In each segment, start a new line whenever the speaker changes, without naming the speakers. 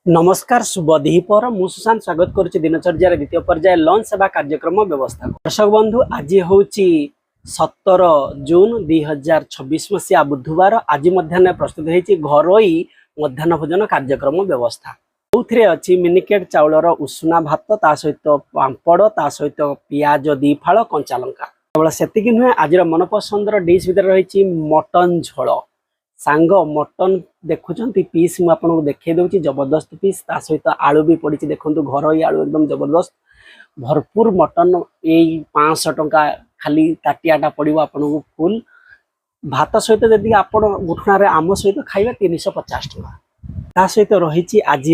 नमस्कार शुभ दीपर मु सुशांत स्वागत करुच्ची दिनचर्या द्वितीय पर्याय लंच सेवा कार्यक्रम व्यवस्था। दर्शक बंधु आज हूँ 17 जून 2026 मसीहा बुधवार। आज मध्याह्न प्रस्तुत होती घरोई मध्याह्न भोजन कार्यक्रम व्यवस्था जो अच्छी मिनिकेट चाउलर उषुना भात ता सहित पांपड़ ता सहित पियाज दी फाड़ कंचा लंका केवल से नुहे। आज मनपसंदर डिश भितर रही मटन झोल सांग मटन देखुंत पीस मुझे देखी दूसरी जबरदस्त पीस ता सहित आलू भी पड़ी देखो घर आलू एकदम जबरदस्त भरपूर मटन यही 500 टंका खाली ताटियाटा पड़ो आपन को फुल भात सहित जदि आप गुठुणार आम सहित खाइबा 350 टंका ता सहित रही आज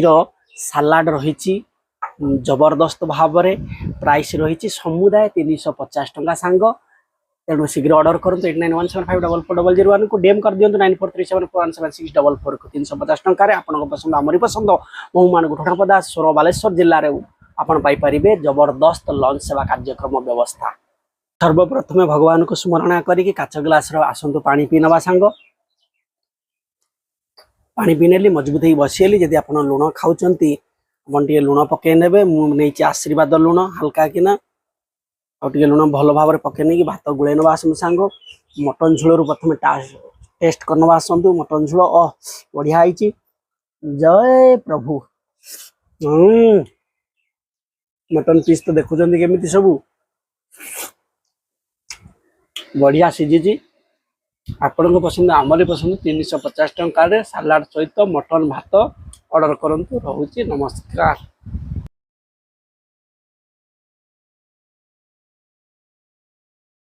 सालाड रही जबरदस्त भाव प्राइस रही समुदाय 350 टंका सांग। तेणु शीघ्र ऑर्डर करूँ 8917544001 को डीएम कर दिंतु 9437417644 को 350 टंकार आपन पसंद आमरी पसंद बहुमान गुठनापदा सोर बालेश्वर जिले में आपन पाइपारे जबरदस्त लंच सेवा कार्यक्रम व्यवस्था। सर्वप्रथमे भगवान को स्मरण करी काच ग्लास आसतु पानी पी नवा सांग पानी पी नेली मजबूत ही बसीली जदि आप लुण खाऊँच टे लुण पकई ने मुझे आशीर्वाद लुण हल्का किना आउटे लुण भल भाव में पकई नहीं भात गुड़े नवा आसतु सांग। मटन झोल प्रथम टेस्ट करवा आसतु मटन झोल बढ़िया है जय प्रभु। मटन पीस तो देखुं केमी सब बढ़िया सीझी आपण पसंद आमरी पसंद 350 टंकार सालाड सहित मटन भात ऑर्डर करंतु। रहुची नमस्कार।